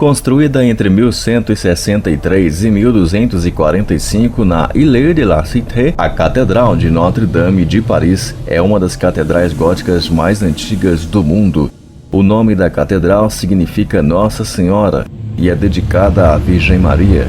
Construída entre 1163 e 1245 na Île de la Cité, a Catedral de Notre-Dame de Paris é uma das catedrais góticas mais antigas do mundo. O nome da catedral significa Nossa Senhora e é dedicada à Virgem Maria.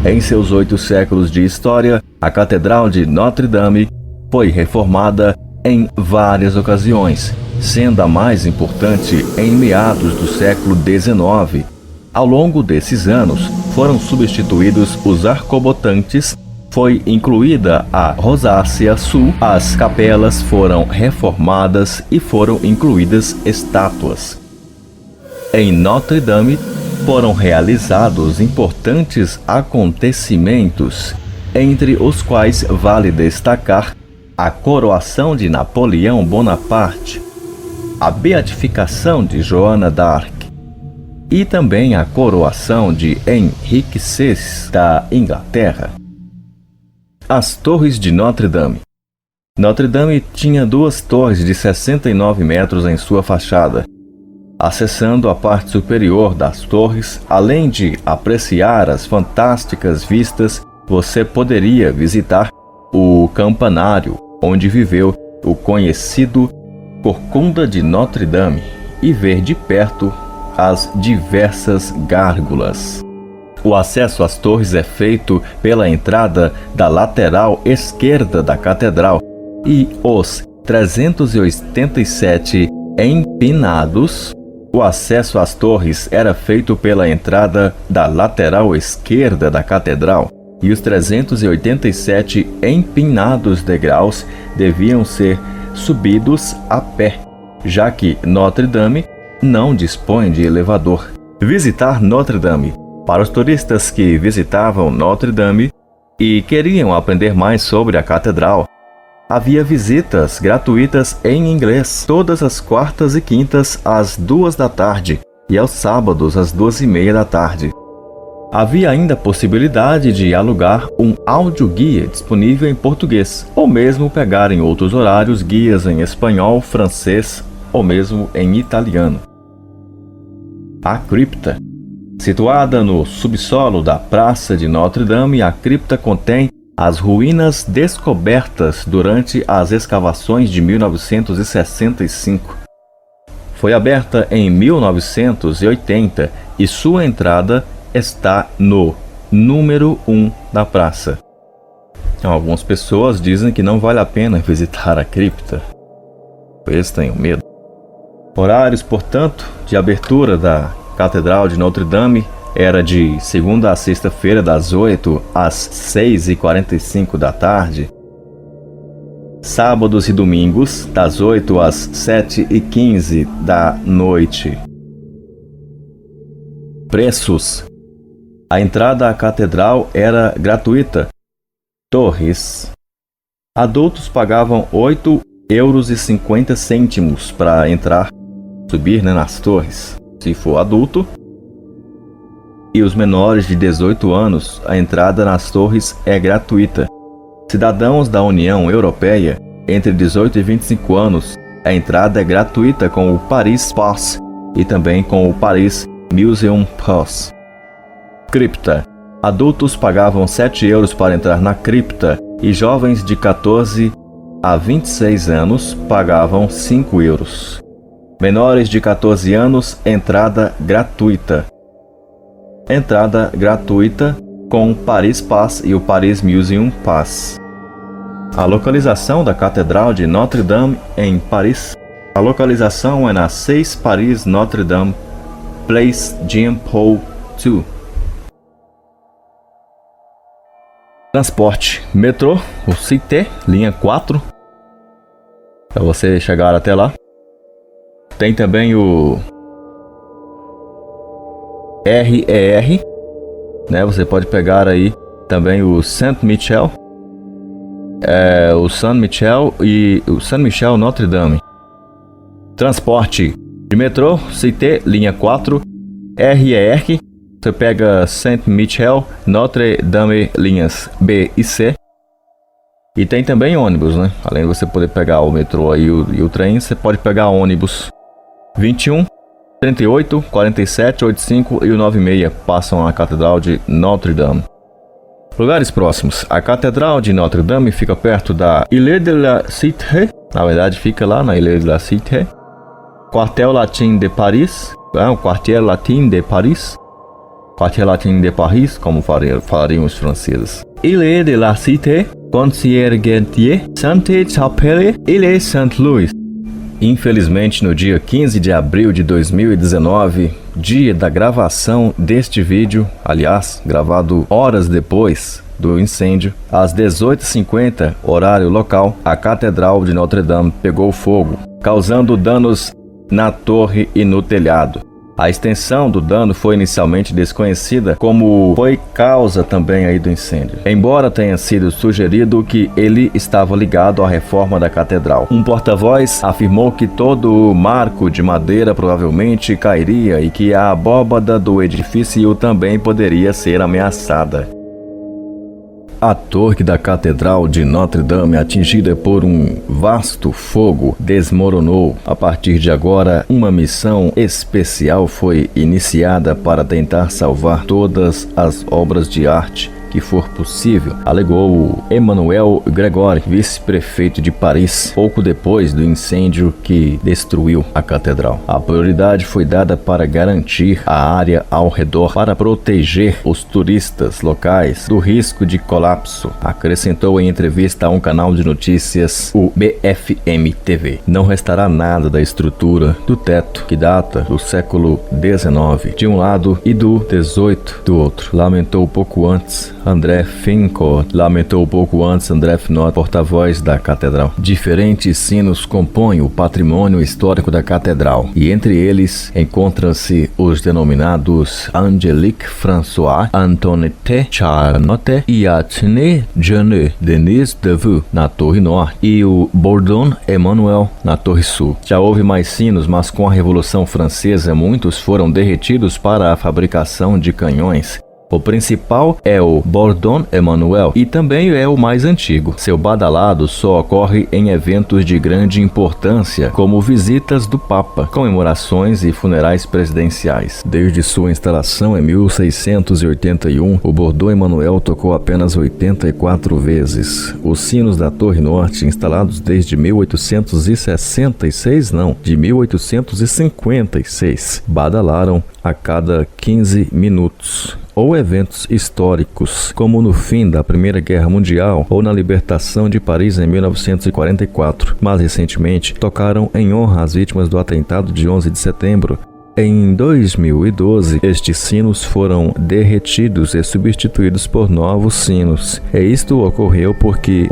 Em seus 8 séculos de história, a Catedral de Notre-Dame foi reformada em várias ocasiões, sendo a mais importante em meados do século XIX. Ao longo desses anos, foram substituídos os arcobotantes, foi incluída a rosácea sul, as capelas foram reformadas e foram incluídas estátuas. Em Notre-Dame foram realizados importantes acontecimentos, entre os quais vale destacar a coroação de Napoleão Bonaparte, a beatificação de Joana d'Arc e também a coroação de Henrique VI da Inglaterra. As Torres de Notre-Dame. Notre-Dame tinha 2 torres de 69 metros em sua fachada. Acessando a parte superior das torres, além de apreciar as fantásticas vistas, você poderia visitar o campanário onde viveu o conhecido Corcunda de Notre-Dame e ver de perto as diversas gárgulas. O acesso às torres é feito pela entrada da lateral esquerda da catedral e os 387 empinados. O acesso às torres era feito pela entrada da lateral esquerda da catedral e os 387 empinados degraus deviam ser subidos a pé, já que Notre-Dame não dispõe de elevador. Visitar Notre-Dame. Para os turistas que visitavam Notre-Dame e queriam aprender mais sobre a catedral, havia visitas gratuitas em inglês todas as quartas e quintas às 2 da tarde e aos sábados às 2:30 da tarde. Havia ainda a possibilidade de alugar um audioguia disponível em português, ou mesmo pegar em outros horários guias em espanhol, francês ou mesmo em italiano. A cripta. Situada no subsolo da Praça de Notre-Dame, a cripta contém as ruínas descobertas durante as escavações de 1965. Foi aberta em 1980 e sua entrada está no número 1 da praça. Algumas pessoas dizem que não vale a pena visitar a cripta, pois tenho medo. Horários, portanto, de abertura da Catedral de Notre-Dame era de segunda a sexta-feira das 8 às 6:45 da tarde. Sábados e domingos das 8 às 7:15 da noite. Preços. A entrada à catedral era gratuita. Torres. Adultos pagavam 8,50 € para entrar, subir nas torres, se for adulto. E os menores de 18 anos, a entrada nas torres é gratuita. Cidadãos da União Europeia, entre 18 e 25 anos, a entrada é gratuita com o Paris Pass e também com o Paris Museum Pass. Cripta. Adultos pagavam 7 € para entrar na cripta e jovens de 14 a 26 anos pagavam 5 €. Menores de 14 anos, entrada gratuita. Entrada gratuita com o Paris Pass e o Paris Museum Pass. A localização da Catedral de Notre-Dame em Paris. A localização é na 6 Paris Notre-Dame, Place Jean-Paul II. Transporte. Metrô, o Cité, linha 4, para você chegar até lá. Tem também o RER, né? Você pode pegar aí também o Saint-Michel, o Saint-Michel e o Saint-Michel Notre-Dame. Transporte de metrô, Cité, linha 4, RER, você pega Saint-Michel, Notre-Dame, linhas B e C. E tem também ônibus, né? Além de você poder pegar o metrô aí e o trem, você pode pegar ônibus. 21, 38, 47, 85 e o 96 passam à Catedral de Notre-Dame. Lugares próximos. A Catedral de Notre-Dame fica perto da Île de la Cité, na verdade fica lá na Île de la Cité. Quartier Latin de Paris, o Quartier Latin de Paris. Quartier Latin de Paris, como falariam os franceses. Île de la Cité, Conciergerie, Sainte-Chapelle, Île Saint-Louis. Infelizmente, no dia 15 de abril de 2019, dia da gravação deste vídeo, aliás, gravado horas depois do incêndio, às 18h50, horário local, a Catedral de Notre-Dame pegou fogo, causando danos na torre e no telhado. A extensão do dano foi inicialmente desconhecida, como foi causa também aí do incêndio, embora tenha sido sugerido que ele estava ligado à reforma da catedral. Um porta-voz afirmou que todo o marco de madeira provavelmente cairia e que a abóbada do edifício também poderia ser ameaçada. A torre da Catedral de Notre-Dame, atingida por um vasto fogo, desmoronou. A partir de agora, uma missão especial foi iniciada para tentar salvar todas as obras de arte que for possível, alegou Emmanuel Grégory, vice-prefeito de Paris, pouco depois do incêndio que destruiu a catedral. A prioridade foi dada para garantir a área ao redor para proteger os turistas locais do risco de colapso, acrescentou em entrevista a um canal de notícias, o BFM TV. Não restará nada da estrutura do teto, que data do século XIX, de um lado, e do XVIII do outro, lamentou pouco antes André Finot, porta-voz da catedral. Diferentes sinos compõem o patrimônio histórico da catedral, e entre eles encontram-se os denominados Angélique François, Antoinette Charlotte e Athénée Jeanne Denise de Vue, na Torre Norte, e o Bourdon Emmanuel, na Torre Sul. Já houve mais sinos, mas com a Revolução Francesa muitos foram derretidos para a fabricação de canhões. O principal é o Bourdon Emmanuel e também é o mais antigo. Seu badalado só ocorre em eventos de grande importância, como visitas do Papa, comemorações e funerais presidenciais. Desde sua instalação em 1681, o Bourdon Emmanuel tocou apenas 84 vezes. Os sinos da Torre Norte, instalados desde 1856, badalaram a cada 15 minutos. Ou eventos históricos, como no fim da Primeira Guerra Mundial ou na libertação de Paris em 1944. Mais recentemente, tocaram em honra às vítimas do atentado de 11 de setembro. Em 2012, estes sinos foram derretidos e substituídos por novos sinos. E isto ocorreu porque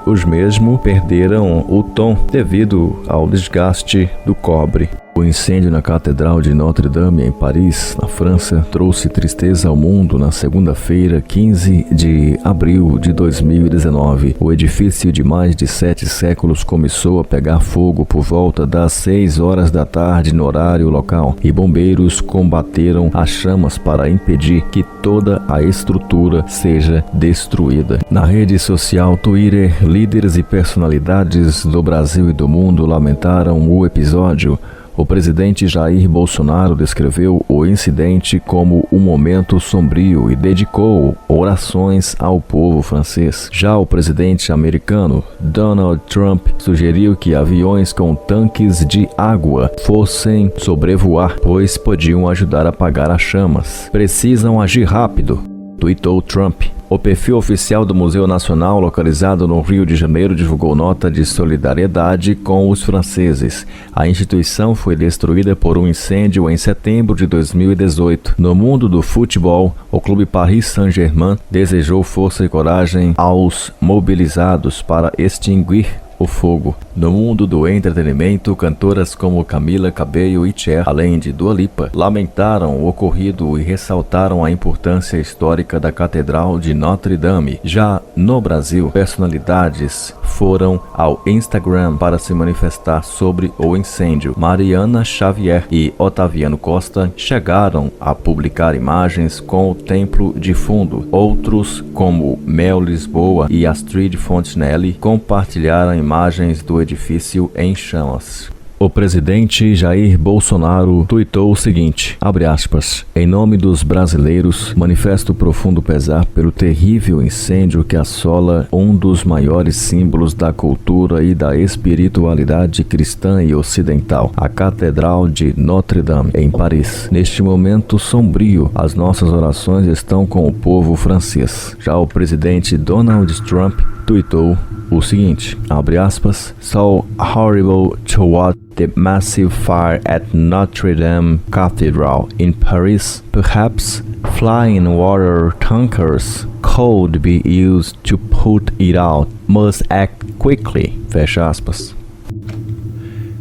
os mesmos perderam o tom devido ao desgaste do cobre. O incêndio na Catedral de Notre-Dame, em Paris, na França, trouxe tristeza ao mundo na segunda-feira, 15 de abril de 2019. O edifício de mais de 7 séculos começou a pegar fogo por volta das 6 horas da tarde no horário local, e bombeiros combateram as chamas para impedir que toda a estrutura seja destruída. Na rede social Twitter, líderes e personalidades do Brasil e do mundo lamentaram o episódio. O presidente Jair Bolsonaro descreveu o incidente como um momento sombrio e dedicou orações ao povo francês. Já o presidente americano Donald Trump sugeriu que aviões com tanques de água fossem sobrevoar, pois podiam ajudar a apagar as chamas. Precisam agir rápido, tuitou Trump. O perfil oficial do Museu Nacional, localizado no Rio de Janeiro, divulgou nota de solidariedade com os franceses. A instituição foi destruída por um incêndio em setembro de 2018. No mundo do futebol, o clube Paris Saint-Germain desejou força e coragem aos mobilizados para extinguir o fogo. No mundo do entretenimento, cantoras como Camila Cabello e Cher, além de Dua Lipa, lamentaram o ocorrido e ressaltaram a importância histórica da Catedral de Notre-Dame. Já no Brasil, personalidades foram ao Instagram para se manifestar sobre o incêndio. Mariana Xavier e Otaviano Costa chegaram a publicar imagens com o templo de fundo. Outros, como Mel Lisboa e Astrid Fontenelle, compartilharam imagens do edifício em chamas. O presidente Jair Bolsonaro tuitou o seguinte, abre aspas, em nome dos brasileiros, manifesto profundo pesar pelo terrível incêndio que assola um dos maiores símbolos da cultura e da espiritualidade cristã e ocidental, a Catedral de Notre-Dame, em Paris. Neste momento sombrio, as nossas orações estão com o povo francês. Já o presidente Donald Trump tuitou o seguinte, abre aspas, so horrible to watch the massive fire at Notre Dame Cathedral in Paris. Perhaps flying water tankers could be used to put it out. Must act quickly. Fecha aspas.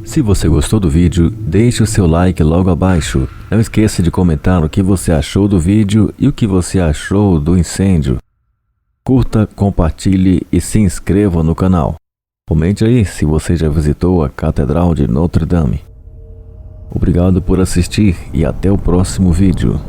Se você gostou do vídeo, deixe o seu like logo abaixo. Não esqueça de comentar o que você achou do vídeo e o que você achou do incêndio. Curta, compartilhe e se inscreva no canal. Comente aí se você já visitou a Catedral de Notre Dame. Obrigado por assistir e até o próximo vídeo.